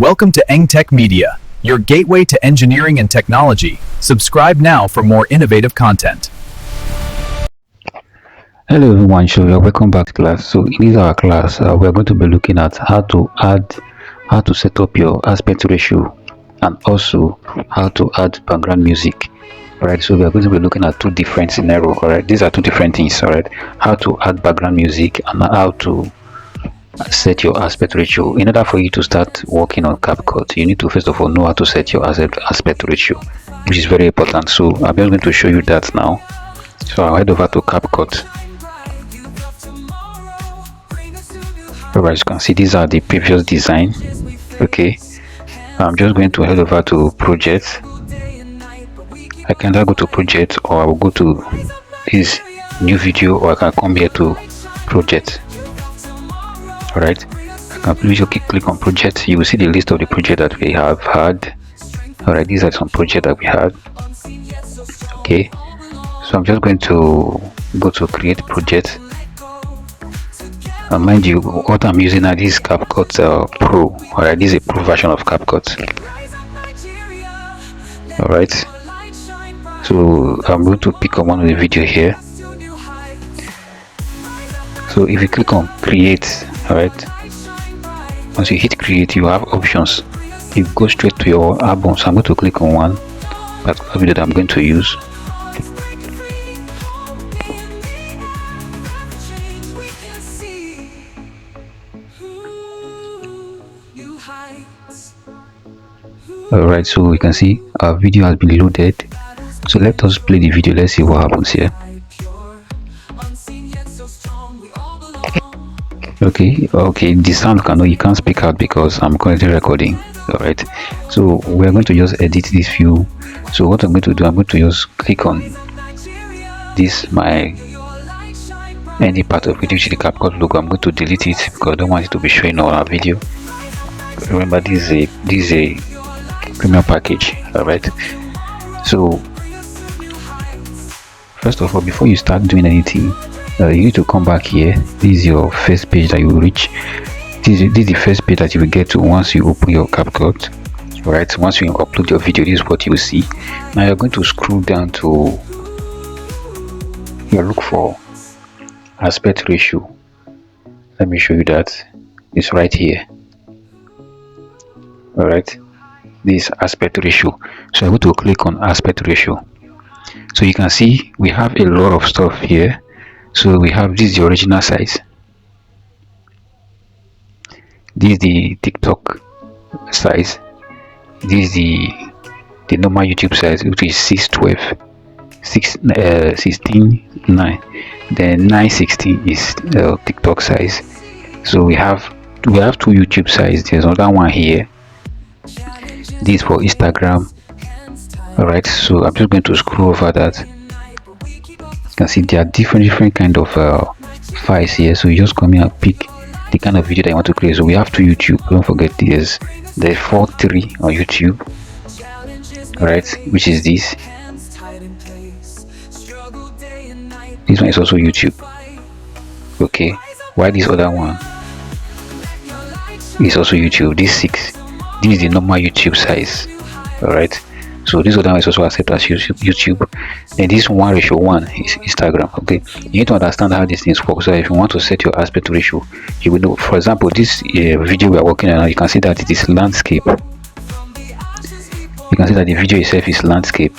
Welcome to Tech Media, your gateway to engineering and technology. Subscribe now for more innovative content. Hello everyone, welcome back to class. So in this our class, we're going to be looking at how to set up your aspect ratio and also how to add background music. Alright, so we are going to be looking at two different scenarios. Alright, these are two different things. Alright, how to add background music and how to set your aspect ratio. In order for you to start working on Capcut, you need to first of all know how to set your aspect ratio, which is very important. So I'm just going to show you that now. So I'll head over to Capcut. Alright, you can see these are the previous design. Okay, I'm just going to head over to project. I can either go to project or I will go to this new video, or I can come here to project. Alright, I can please click on project. You will see the list of the project that we have had. Alright, these are some projects that we had. Okay, so I'm just going to go to create project. And mind you, what I'm using now is Capcut Pro. Alright, this is a pro version of Capcut. Alright, so I'm going to pick up one of the video here. So if you click on create, alright, once you hit create, you have options. You go straight to your album. So I'm going to click on one particular video that I'm going to use. Alright, so we can see our video has been loaded. So let us play the video. Let's see what happens here. Okay, the sound you can't speak out because I'm currently recording. Alright, so we're going to just edit this view. So what I'm going to do, I'm going to just click on this any part of it which is the Capcut logo. I'm going to delete it because I don't want it to be showing on our video. Remember, this is a premium package. Alright, so first of all, before you start doing anything, you need to come back here. This is your first page that you will reach. This is the first page that you will get to once you open your Capcut. Right, once you upload your video, this is what you will see. Now you're going to scroll down to look for aspect ratio. Let me show you that. It's right here. Alright, this aspect ratio. So I'm going to click on aspect ratio. So you can see we have a lot of stuff here. So we have this, the original size. This is the TikTok size. This is the normal YouTube size, which is 612, 16, 9. Then 916 is TikTok size. So we have two YouTube size. There's another one here. This is for Instagram. Alright, so I'm just going to scroll over that. You can see there are different kind of files here. So you just come here and pick the kind of video that you want to create. So we have two YouTube. Don't forget there's 4.3 on YouTube. Alright, which is this. This one is also YouTube. Okay, why this other one is also YouTube? This 6. This is the normal YouTube size. Alright, so this other one is also accepted as YouTube. And this 1:1 is Instagram. Okay, you need to understand how these things work. So if you want to set your aspect ratio, you will know. For example, this video we are working on, you can see that it is landscape. You can see that the video itself is landscape.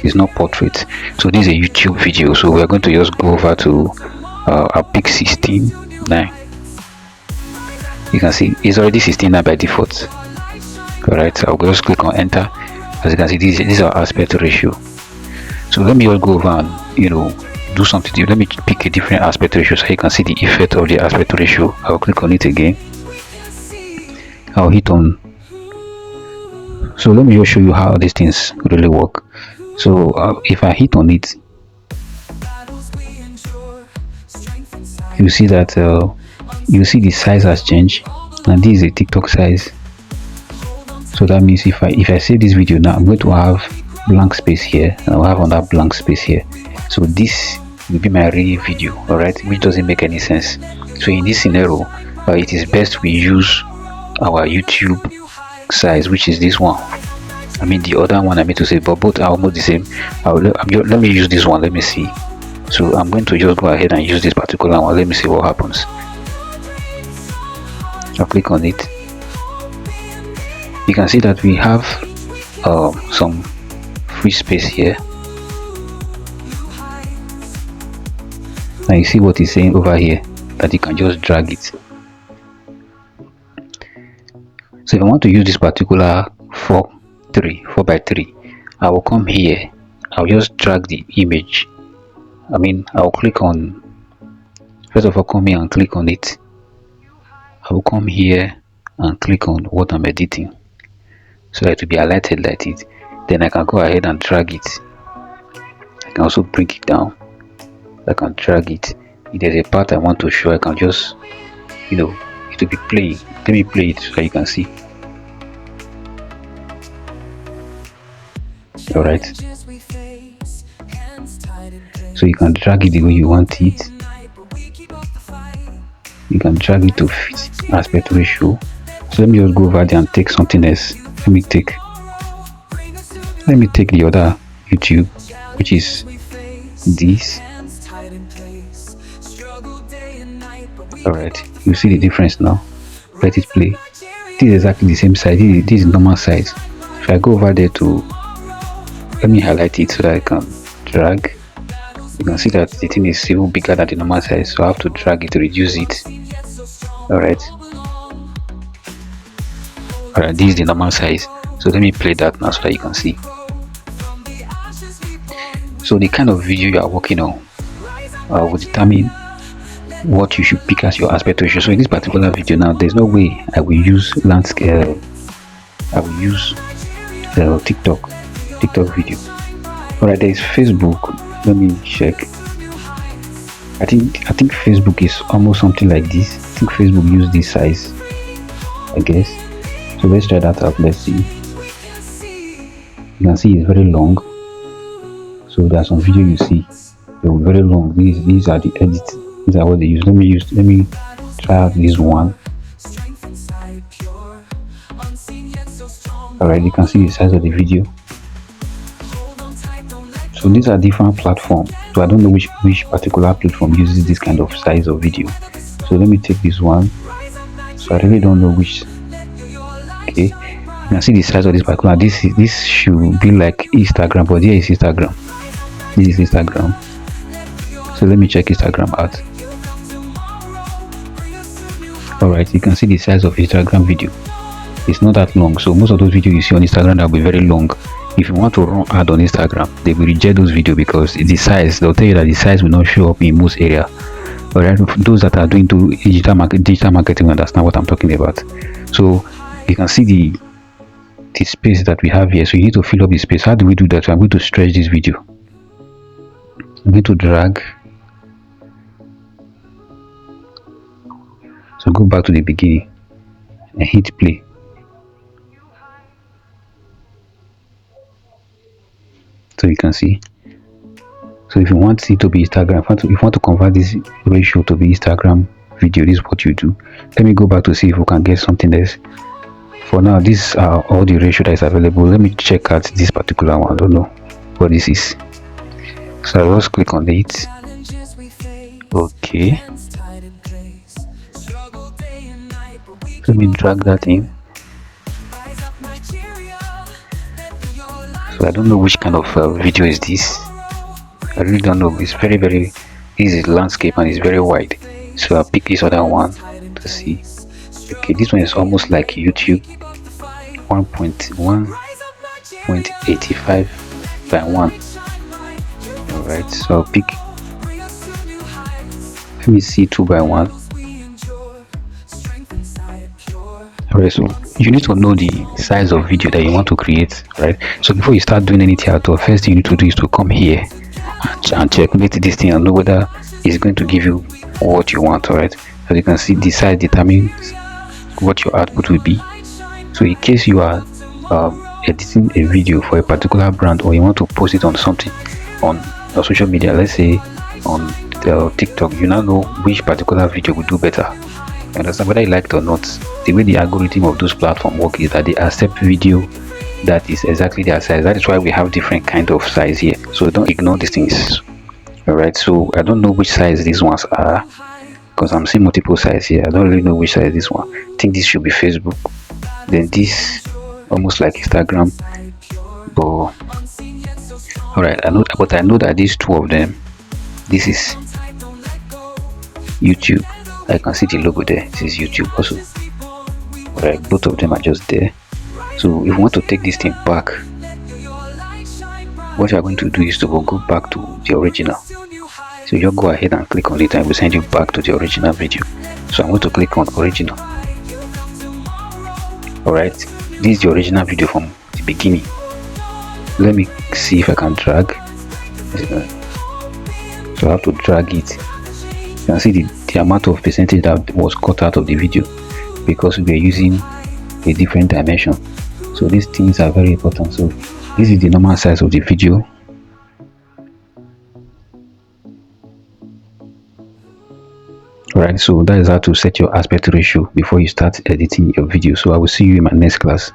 It's not portrait. So this is a YouTube video. So we are going to just go over to our pick 16:9. You can see it's already 16:9 by default. Alright, I'll just click on enter. As you can see, this is our aspect ratio. So let me just go over and do something. Let me pick a different aspect ratio so you can see the effect of the aspect ratio. I'll click on it again. I'll hit on. So let me just show you how these things really work. So if I hit on it, you see that you see the size has changed, and this is a TikTok size. So that means if I save this video now, I'm going to have blank space here, and I'll have another blank space here. So this will be my real video, alright, which doesn't make any sense. So in this scenario, it is best we use our YouTube size, which is this one. I mean the other one, I mean to say, but both are almost the same. Let me use this one. Let me see. So I'm going to just go ahead and use this particular one. Let me see what happens. I'll click on it. You can see that we have some free space here. Now you see what it's saying over here, that you can just drag it. So if I want to use this particular 4 by 3, I will come here. I'll just drag the image. I mean, I'll click on, first of all, come here and click on it. I will come here and click on what I'm editing, so that it will be highlighted like it. Then I can go ahead and drag it. I can also bring it down. I can drag it. If there's a part I want to show, I can just, it will be playing. Let me play it so you can see. Alright, so you can drag it the way you want it. You can drag it to fit aspect ratio. So let me just go over there and take something else. Let me take the other YouTube, which is this. Alright, you see the difference now. Let it play. This is exactly the same size. This is normal size. If I go over there to, let me highlight it so that I can drag. You can see that the thing is still bigger than the normal size, so I have to drag it to reduce it. Alright, this is the normal size. So let me play that now so that you can see. So the kind of video you are working on will determine what you should pick as your aspect ratio. So in this particular video now, there's no way I will use landscape. I will use the TikTok video. Alright, there is Facebook. Let me check. I think Facebook is almost something like this. I think Facebook use this size, I guess. So let's try that out. Let's see. You can see it's very long. So there's some video you see they're very long. These are the edits. These are what they use. Let me try out this one. Alright, you can see the size of the video. So these are different platforms. So I don't know which particular platform uses this kind of size of video. So let me take this one. So I really don't know which. Okay, you can see the size of this particular. This should be like Instagram, but here is Instagram. This is Instagram. So let me check Instagram out. Alright, you can see the size of Instagram video. It's not that long. So most of those videos you see on Instagram that will be very long. If you want to run ad on Instagram, they will reject those videos because the size, they'll tell you that the size will not show up in most area. Alright, those that are doing digital marketing understand what I'm talking about. So you can see the space that we have here. So you need to fill up the space. How do we do that? So I'm going to stretch this video. I'm going to drag. So go back to the beginning and hit play. So you can see. So if you want it to be Instagram, if you want to convert this ratio to be Instagram video, this is what you do. Let me go back to see if we can get something else. For now, these are all the ratio that is available. Let me check out this particular one. I don't know what this is. So I'll just click on it. Okay. Let me drag that in. So I don't know which kind of video is this. I really don't know. It's very easy landscape and it's very wide. So I'll pick this other one to see. Okay, this one is almost like YouTube. 1.85 by 1. Alright, so I'll pick, let me see, 2 by 1. Alright, so you need to know the size of video that you want to create, right? So before you start doing anything at all, first thing you need to do is to come here and checkmate this thing and know whether it's going to give you what you want. Alright, so you can see the size determines what your output will be. So in case you are editing a video for a particular brand, or you want to post it on something on social media, let's say on TikTok, you now know which particular video will do better. Understand? Whether you like it or not, the way the algorithm of those platforms work is that they accept video that is exactly their size. That is why we have different kind of size here. So don't ignore these things. All right. So I don't know which size these ones are because I'm seeing multiple size here. I don't really know which size this one. I think this should be Facebook. Then this almost like Instagram. But all right, I know that these two of them. This is YouTube. I can see the logo there. This is YouTube also. Alright, both of them are just there. So if you want to take this thing back, what you are going to do is to go back to the original. So you go ahead and click on it and it will send you back to the original video. So I'm going to click on original. Alright, this is the original video from the beginning. Let me see if I can drag. So I have to drag it. You can see the amount of percentage that was cut out of the video because we are using a different dimension. So these things are very important. So this is the normal size of the video. Right, so that is how to set your aspect ratio before you start editing your video. So I will see you in my next class.